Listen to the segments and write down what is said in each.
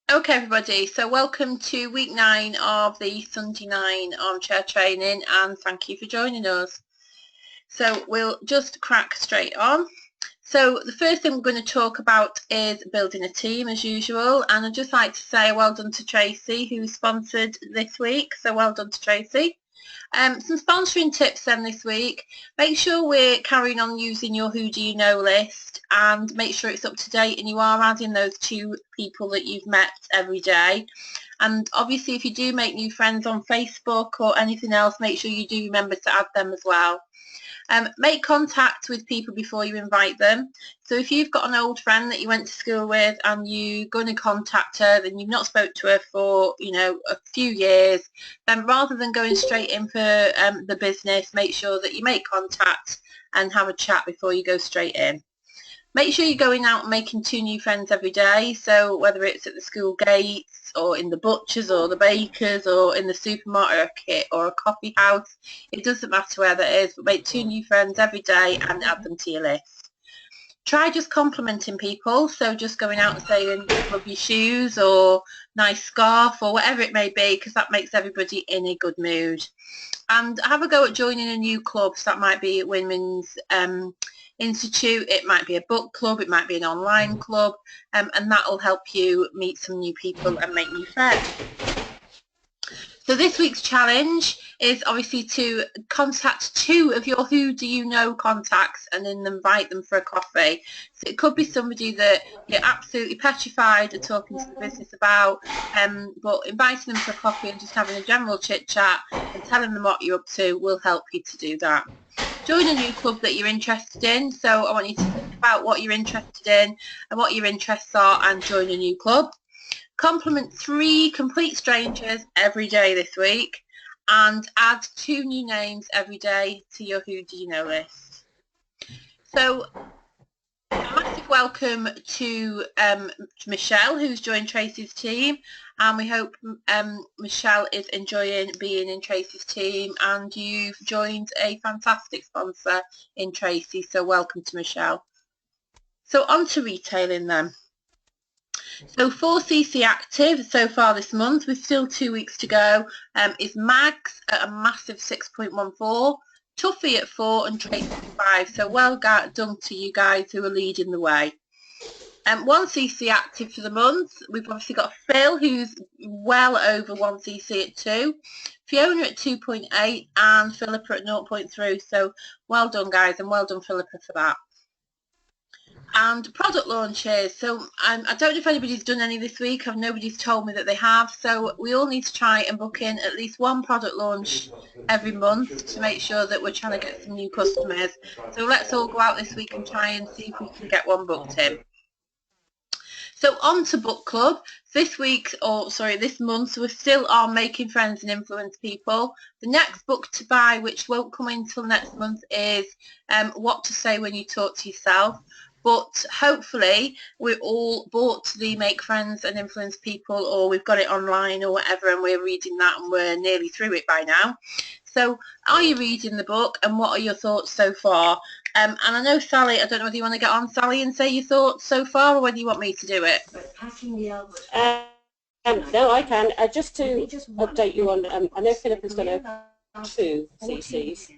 Okay, everybody, so welcome to week 9 of the Sunday 9 armchair training, and thank you for joining us. So we'll just crack straight on. So the first thing we're going to talk about is building a team as usual, and I'd just like to say well done to Tracy, who sponsored this week, so well done to Tracy. Some sponsoring tips then this week. Make sure we're carrying on using your Who Do You Know list, and make sure it's up to date and you are adding those 2 people that you've met every day. And obviously if you do make new friends on Facebook or anything else, make sure you do remember to add them as well. Make contact with people before you invite them. So if you've got an old friend that you went to school with and you're going to contact her, then you've not spoke to her for, a few years, then rather than going straight in for the business, make sure that you make contact and have a chat before you go straight in. Make sure you're going out and making 2 new friends every day. So whether it's at the school gates or in the butchers or the bakers or in the supermarket or a coffee house, it doesn't matter where that is, but make 2 new friends every day and add them to your list. Try just complimenting people, so just going out and saying love your shoes or nice scarf or whatever it may be, because that makes everybody in a good mood. And have a go at joining a new club. So that might be Women's Institute, it might be a book club, it might be an online club, and that will help you meet some new people and make new friends. So this week's challenge is obviously to contact 2 of your Who Do You Know contacts and then invite them for a coffee. So it could be somebody that you're absolutely petrified of talking to the business about, but inviting them for a coffee and just having a general chit chat and telling them what you're up to will help you to do that. Join a new club that you're interested in. So I want you to think about what you're interested in and what your interests are and join a new club. Compliment 3 complete strangers every day this week and add 2 new names every day to your Who Do You Know list. So a massive welcome to Michelle, who's joined Tracy's team, and we hope Michelle is enjoying being in Tracy's team, and you've joined a fantastic sponsor in Tracy, so welcome to Michelle. So on to retailing then. So 4cc active so far this month, with still 2 weeks to go, is Mags at a massive 6.14, Tuffy at 4 and Tracy at 5. So well done to you guys who are leading the way. 1cc active for the month, we've obviously got Phil, who's well over 1cc at 2, Fiona at 2.8 and Philippa at 0.3. So well done guys, and well done Philippa for that. And product launches. So I don't know if anybody's done any this week. Nobody's told me that they have. So we all need to try and book in at least 1 product launch every month to make sure that we're trying to get some new customers. So let's all go out this week and try and see if we can get 1 booked in. So on to book club. This month, we still are making friends and influence people. The next book to buy, which won't come in until next month, is What to Say When You Talk to Yourself. But hopefully we're all bought the Make Friends and Influence People, or we've got it online or whatever, and we're reading that and we're nearly through it by now. So are you reading the book, and what are your thoughts so far? And I know Sally, I don't know whether you want to get on, Sally, and say your thoughts so far, or whether you want me to do it. No, I can. Just to update you on, I know Philip has done 2 CCs.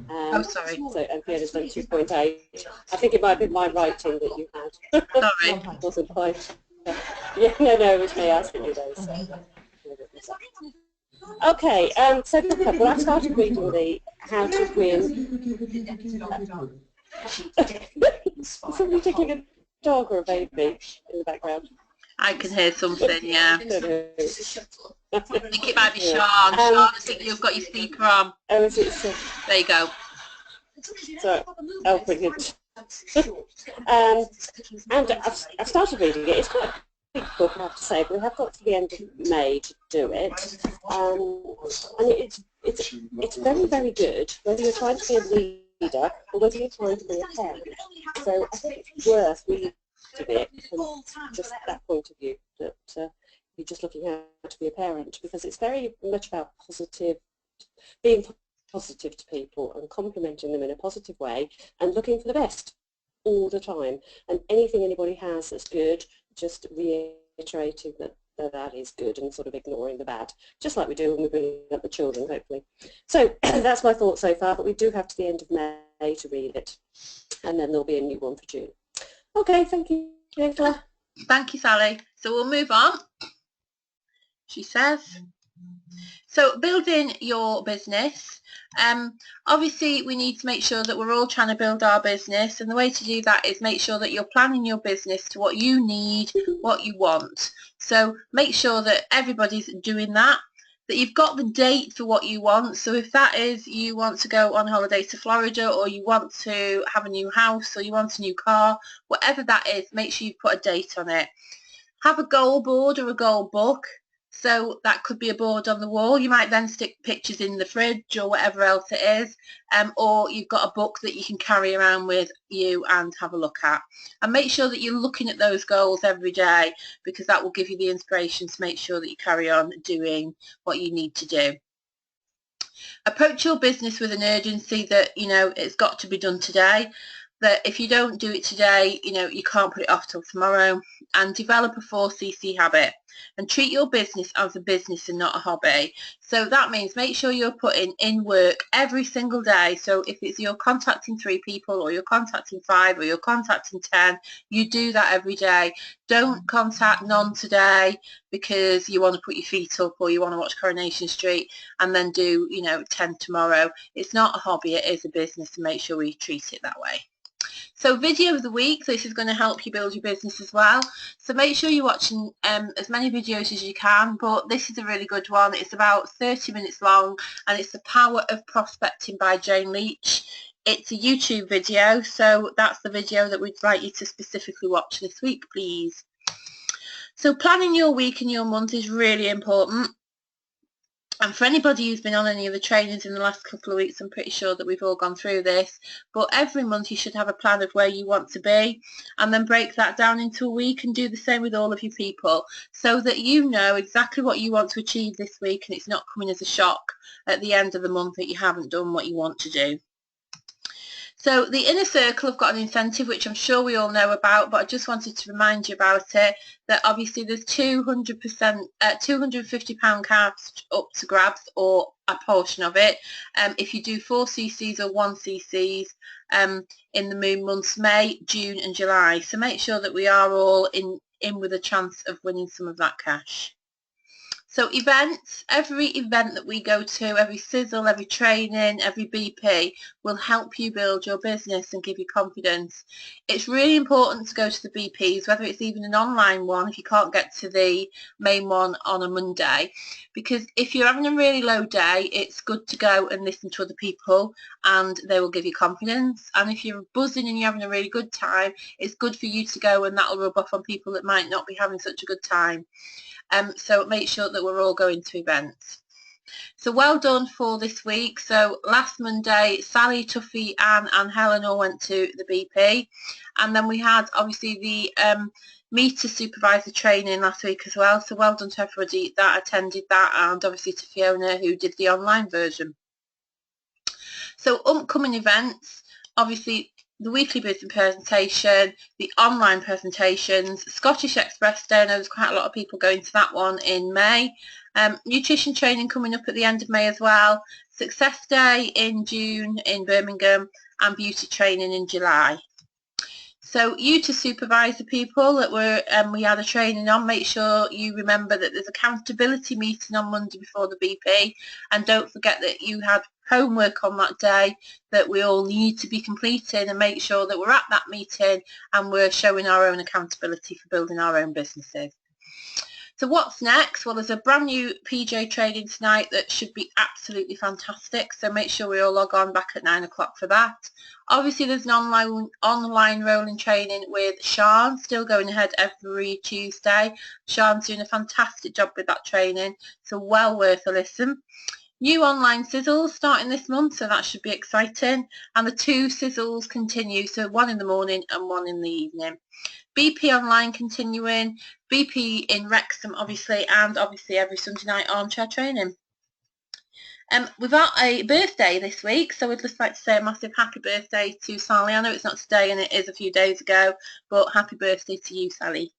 Oh, sorry. So, and Fiona's done 2.8. I think it might be my writing that you had. Sorry. It wasn't quite. Yeah, no, it was me asking you those. Okay, so well, I started reading the How to Win. Somebody taking a dog or a baby in the background. I can hear something, yeah. I think it might be Sean. Sean, I think you've got your speaker on. Oh, is it? There you go. So, oh, brilliant. And I've started reading it. It's quite a big book, I have to say, but we have got to the end of May to do it. And it's very, very good, whether you're trying to be a leader or whether you're trying to be a parent. So I think it's worth reading it from just that point of view, that you're just looking how to be a parent, because it's very much about being positive to people and complimenting them in a positive way and looking for the best all the time. And anything anybody has that's good, just reiterating that that is good and sort of ignoring the bad, just like we do when we bring up the children, hopefully. So that's my thought so far, but we do have to the end of May to read it, and then there'll be a new one for June. Okay, thank you, Nicola. Thank you, Sally. So we'll move on. She says, so building your business. Obviously we need to make sure that we're all trying to build our business, and the way to do that is make sure that you're planning your business to what you need, what you want. So make sure that everybody's doing that you've got the date for what you want. So if that is you want to go on holiday to Florida, or you want to have a new house, or you want a new car, whatever that is, make sure you put a date on it. Have a goal board or a goal book. So that could be a board on the wall. You might then stick pictures in the fridge or whatever else it is, or you've got a book that you can carry around with you and have a look at. And make sure that you're looking at those goals every day, because that will give you the inspiration to make sure that you carry on doing what you need to do. Approach your business with an urgency that, you know, it's got to be done today. That if you don't do it today, you know, you can't put it off till tomorrow. And develop a 4CC habit, and treat your business as a business and not a hobby. So that means make sure you're putting in work every single day. So if it's you're contacting 3 people, or you're contacting 5, or you're contacting 10, you do that every day. Don't contact none today because you want to put your feet up, or you want to watch Coronation Street, and then do, you know, 10 tomorrow. It's not a hobby, it is a business, and make sure we treat it that way. So video of the week, this is going to help you build your business as well. So make sure you're watching as many videos as you can, but this is a really good one. It's about 30 minutes long, and it's The Power of Prospecting by Jane Leach. It's a YouTube video, so that's the video that we'd like you to specifically watch this week, please. So planning your week and your month is really important. And for anybody who's been on any of the trainings in the last couple of weeks, I'm pretty sure that we've all gone through this. But every month you should have a plan of where you want to be, and then break that down into a week, and do the same with all of your people, so that you know exactly what you want to achieve this week, and it's not coming as a shock at the end of the month that you haven't done what you want to do. So the Inner Circle have got an incentive, which I'm sure we all know about, but I just wanted to remind you about it, that obviously there's £250 cash up to grabs, or a portion of it, if you do 4CCs or 1CCs in the moon months, May, June and July. So make sure that we are all in with a chance of winning some of that cash. So events, every event that we go to, every sizzle, every training, every BP will help you build your business and give you confidence. It's really important to go to the BPs, whether it's even an online one if you can't get to the main one on a Monday, because if you're having a really low day, it's good to go and listen to other people, and they will give you confidence. And if you're buzzing and you're having a really good time, it's good for you to go, and that will rub off on people that might not be having such a good time. So make sure that we're all going to events. So well done for this week. So last Monday, Sally, Tuffy, Anne and Helen all went to the BP. And then we had obviously the meter supervisor training last week as well. So well done to everybody that attended that, and obviously to Fiona who did the online version. So upcoming events, obviously the weekly business presentation, the online presentations, Scottish Express Day. I know there's quite a lot of people going to that one in May. Nutrition training coming up at the end of May as well. Success Day in June in Birmingham, and beauty training in July. So you to supervise the people that we had a training on, make sure you remember that there's accountability meeting on Monday before the BP, and don't forget that you had homework on that day that we all need to be completing, and make sure that we're at that meeting and we're showing our own accountability for building our own businesses. So what's next? Well, there's a brand new PJ training tonight that should be absolutely fantastic, so make sure we all log on back at 9 o'clock for that. Obviously there's an online rolling training with Sean, still going ahead every Tuesday. Sean's doing a fantastic job with that training, so well worth a listen. New online sizzles starting this month, so that should be exciting. And the 2 sizzles continue, so 1 in the morning and 1 in the evening. BP online continuing, BP in Wrexham obviously, and obviously every Sunday night armchair training. We've got a birthday this week, so we'd just like to say a massive happy birthday to Sally. I know it's not today and it is a few days ago, but happy birthday to you, Sally.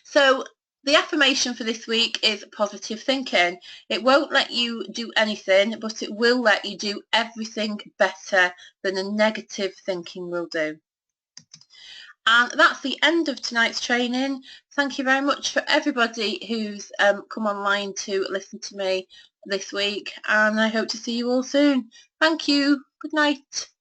So The affirmation for this week is positive thinking. It won't let you do anything, but it will let you do everything better than a negative thinking will do. And that's the end of tonight's training. Thank you very much for everybody who's come online to listen to me this week, and I hope to see you all soon. Thank you. Good night.